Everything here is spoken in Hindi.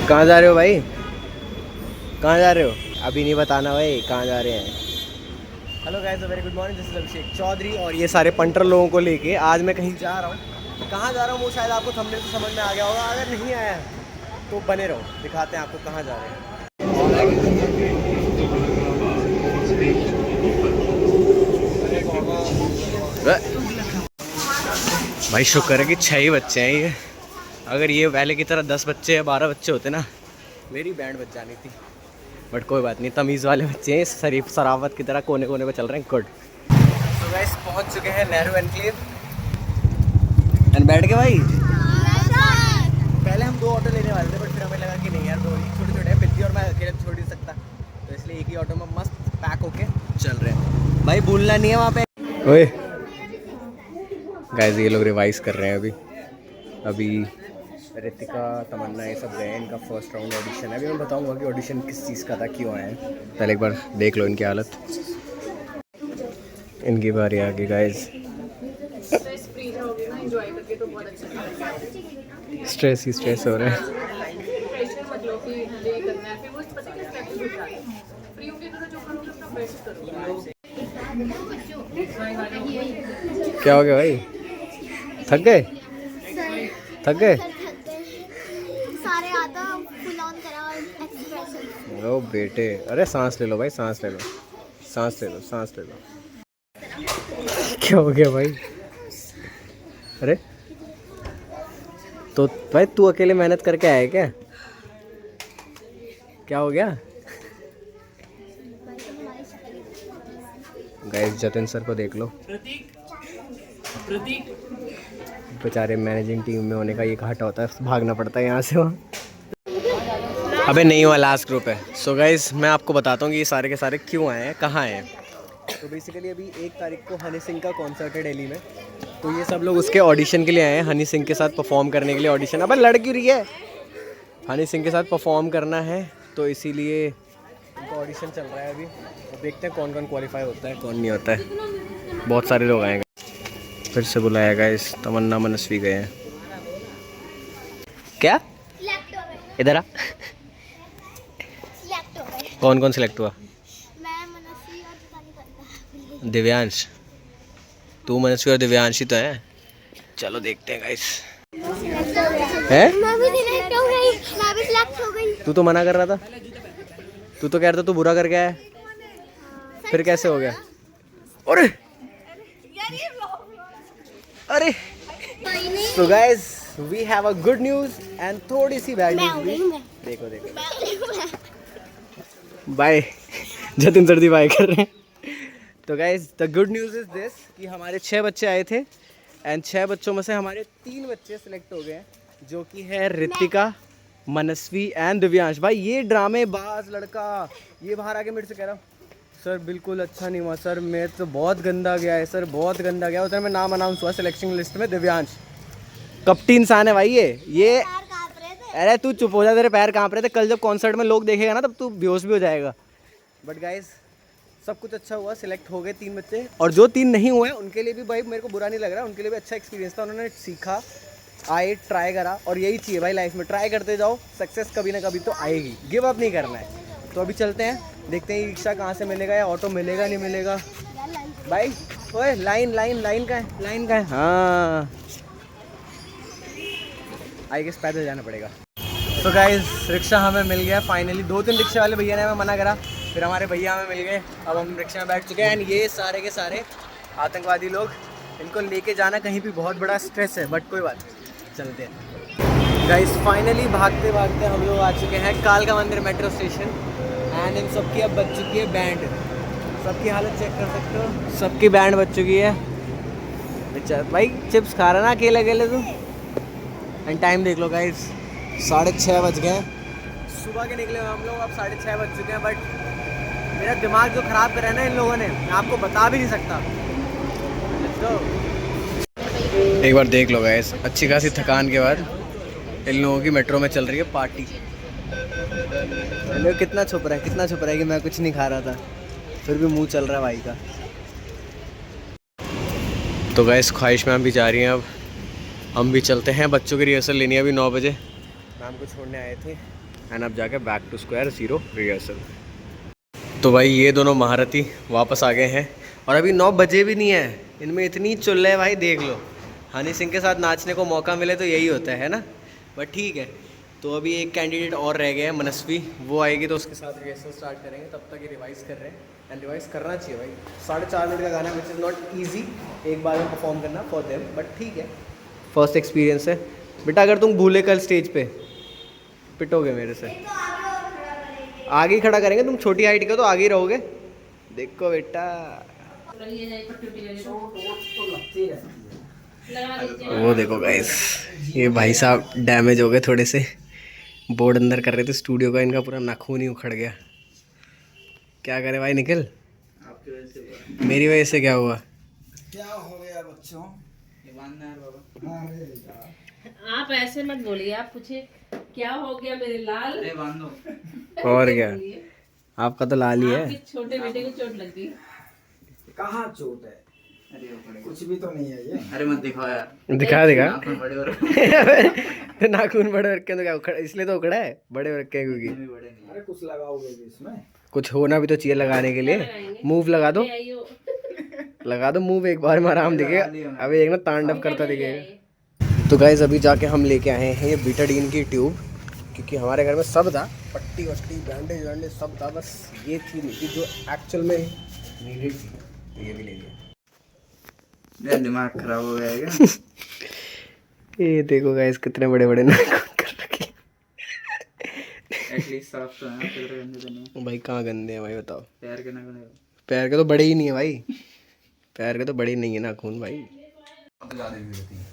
कहाँ जा रहे हो भाई? कहाँ जा रहे हो? अभी नहीं बताना भाई कहाँ जा रहे हैं। Hello guys, very good morning, this is Abhishek Chaudhary और ये सारे पंटर लोगों को लेके आज मैं कहीं जा रहा हूँ। कहाँ जा रहा हूँ वो शायद आपको थंबनेल से समझ में आ गया होगा, अगर नहीं आया तो बने रहो, दिखाते हैं आपको कहाँ जा रहे हैं। भाई शुक्र है कि 6 ही बच्चे हैं ये, अगर ये पहले की तरह 10 बच्चे या 12 बच्चे होते ना मेरी बैंड बच जानी थी। बट कोई बात नहीं, तमीज़ वाले बच्चे हैं, शरीफ सरावत की तरह कोने कोने पे चल रहे हैं। गुड। तो गाइस पहुंच चुके हैं नेहरू एनक्लेव एंड बैठ के भाई पहले हम 2 ऑटो लेने वाले थे, बट फिर हमें लगा कि नहीं यार, 2 ही छोटे छोटे हैं, पिद्दी और मैं अकेले छोड़ नहीं सकता, तो इसलिए एक ही ऑटो में मस्त पैक होके चल रहे हैं। भाई भूलना नहीं है वहाँ पे। ओए गाइस ये लोग रिवाइज कर रहे हैं अभी रितिका तमन्ना ये सब गए, इनका फर्स्ट राउंड ऑडिशन है। अभी मैं बताऊंगा कि ऑडिशन किस चीज़ का था, क्यों आए हैं। पहले एक बार देख लो इनकी हालत। इनकी बारी आ गई गाइस। स्ट्रेस ही स्ट्रेस हो रहा है। क्या हो गया भाई? थक गए? थक गए? सारे आता फुल ऑन करा और एक्सप्रेशन। ओ बेटे, अरे सांस ले लो भाई, सांस ले लो, सांस ले लो, सांस ले लो। क्या हो गया भाई? अरे तो भाई तू अकेले मेहनत करके आया क्या? क्या हो गया? गाइस जतिन सर को देख लो, बेचारे मैनेजिंग टीम में होने का ये घाटा होता है, भागना पड़ता है यहाँ से वहाँ। अबे नहीं हुआ, लास्ट ग्रुप है। सो गाइस मैं आपको बताता हूँ कि ये सारे के सारे क्यों आए हैं, कहाँ आए हैं। तो बेसिकली अभी 1 तारीख को हनी सिंह का कॉन्सर्ट है दिल्ली में, तो ये सब लोग उसके ऑडिशन के लिए आए हैं, हनी सिंह के साथ परफॉर्म करने के लिए। ऑडिशन अब लड़ क्यों रही है? हनी सिंह के साथ परफॉर्म करना है, तो इसीलिए इनका ऑडिशन चल रहा है अभी। तो देखते हैं कौन कौन क्वालिफाई होता है, कौन नहीं होता है। बहुत सारे लोग आएंगे, फिर से बुलाया गया। इस तमन्ना मनस्वी गए हैं। क्या इधर आ? कौन कौन सिलेक्ट हुआ? मैं मनस्वी और जितानी। दिव्यांश, तू मनस्वी और दिव्यांश ही तो है। चलो देखते हैं गाइस। हैं? मैं भी सिलेक्ट हो गई, मैं भी सिलेक्ट हो गई। तू तो मना कर रहा था, तू तो कह रहा था तू बुरा करके आया, फिर कैसे हो गया? अरे अरे तो guys we have a good news and थोड़ी सी बैड न्यूज़ भी। देखो देखो बाय, जतिन सर दी बाय कर रहे हैं। तो guys the good news is this कि हमारे 6 बच्चे आए थे एंड 6 बच्चों में से हमारे 3 बच्चे सिलेक्ट हो गए हैं, जो कि है रितिका, मनस्वी एंड दिव्यांश। भाई ये ड्रामेबाज लड़का ये बाहर आके मेरे से कह रहा सर बिल्कुल अच्छा नहीं हुआ सर, मैं तो बहुत गंदा गया है सर, बहुत गंदा गया। उधर में नाम अनाउंस हुआ सिलेक्शन लिस्ट में दिव्यांश। कपटी इंसान है भाई ये। अरे तू चुप हो जा, तेरे पैर कांप रहे थे। कल जब कॉन्सर्ट में लोग देखेगा ना तब तू बेहोश भी हो जाएगा। बट गाइस सब कुछ अच्छा हुआ, सिलेक्ट हो गए 3 बच्चे, और जो 3 नहीं हुए उनके लिए भी भाई मेरे को बुरा नहीं लग रहा, उनके लिए भी अच्छा एक्सपीरियंस था। उन्होंने सीखा, आए, ट्राई करा, और यही चाहिए भाई लाइफ में, ट्राई करते जाओ, सक्सेस कभी ना कभी तो आएगी, गिव अप नहीं करना है। तो अभी चलते हैं, देखते हैं रिक्शा कहाँ से मिलेगा या ऑटो मिलेगा नहीं मिलेगा। भाई ओए लाइन लाइन लाइन का है, लाइन का है। हाँ आई गेस पैदल जाना पड़ेगा। तो गाइस रिक्शा हमें मिल गया फाइनली। 2-3 रिक्शा वाले भैया ने हमें मना करा, फिर हमारे भैया हमें मिल गए। अब हम रिक्शा में बैठ चुके हैं एंड ये सारे के सारे आतंकवादी लोग, इनको लेके जाना कहीं भी बहुत बड़ा स्ट्रेस है, बट कोई बात नहीं, चलते हैं। गाइस फाइनली भागते भागते हम लोग आ चुके हैं कालका मंदिर मेट्रो स्टेशन एंड इन सबकी अब बच चुकी है बैंड। सबकी हालत चेक कर सकते हो, सबकी बैंड बच चुकी है। अच्छा भाई चिप्स खा रहा ना अकेले अकेले तू। एंड टाइम देख लो गाइस, 6:30 बज गए हैं। सुबह के निकले हुए हम लोग, अब 6:30 बज चुके हैं। बट मेरा दिमाग जो ख़राब करा है ना इन लोगों ने, मैं आपको बता भी नहीं सकता। एक बार देख लो गाइस, अच्छी खासी थकान के बाद इन लोगों की मेट्रो में चल रही है पार्टी। कितना छुप रहा है कि मैं कुछ नहीं खा रहा था, फिर भी मुंह चल रहा है भाई का। तो गाइस ख्वाहिश मैम भी जा रही हैं, अब हम भी चलते हैं। बच्चों की रिहर्सल लेनी है अभी 9 बजे, मैम को छोड़ने आए थे। एंड अब जाके back to square zero rehearsal. तो भाई ये दोनों महारथी वापस आ गए हैं और अभी 9 बजे भी नहीं है, इनमें इतनी चुल है भाई, देख लो। हनी सिंह के साथ नाचने को मौका मिले तो यही होता है ना, बट ठीक है। तो अभी एक कैंडिडेट और रह गया है, मनस्वी, वो आएगी तो उसके साथ रिहर्सल स्टार्ट करेंगे। तब तक ये रिवाइज कर रहे हैं एंड रिवाइज करना चाहिए भाई। 4.5 मिनट का गाना विच इज़ नॉट ईजी एक बार में परफॉर्म करना फॉर देम, बट ठीक है, फर्स्ट एक्सपीरियंस है। बेटा अगर तुम भूले कल स्टेज पे पिटोगे मेरे से। आगे ही खड़ा करेंगे, तुम छोटी हाइट के तो आगे ही रहोगे। देखो बेटा, वो देखो गाइस, ये भाई साहब डैमेज हो गए थोड़े से, बोर्ड अंदर कर रहे थे स्टूडियो का, इनका पूरा नाखून ही उखड़ गया। क्या करे भाई निखिल, आपकी वजह से। मेरी वजह से क्या हुआ? क्या हो गया बच्चों? आप ऐसे मत बोलिए, आप पूछिए क्या हो गया मेरे लाल। और क्या, आपका तो लाल ही है। आपके छोटे बेटे को चोट लग गई। कहाँ चोट है? कुछ भी तो नहीं है ये। अरे मत दिखाओ यार, दिखा दिखा। बड़े हो रहे तो नाखून बड़े रखे तो क्या उखड़ा, इसलिए तो उखड़ा है, बड़े रखे हैं क्योंकि। बड़े नहीं। अरे कुछ लगाओगे भी इसमें? कुछ होना भी तो चाहिए लगाने के लिए। मूव लगा दो, आइयो। लगा दो मूव, एक बार में आराम दिखेगा। अभी एक ना तांडव करता दिखेगा। तो गाइस अभी जाके हम लेके आए हैं ये बीटाडीन की ट्यूब, क्योंकि हमारे घर में सब था, पट्टी वट्टी बैंडेज वैंडेज सब था, बस ये चीज़ नहीं थी जो एक्चुअल में नीडेड थी, तो ये भी ले लिया। मेरा दिमाग खराब हो गया है क्या? ये देखो गाइस कितने बड़े बड़े नाखून कर रखे। एटलीस्ट साफ तो है, पैर के गंदे तो नहीं है। भाई कहाँ गंदे हैं भाई, बताओ। पैर के ना गंदे। पैर के तो बड़े ही नहीं है भाई, पैर के तो बड़े ही नहीं है नाखून भाई। अब तो ज़्यादा भी होती है।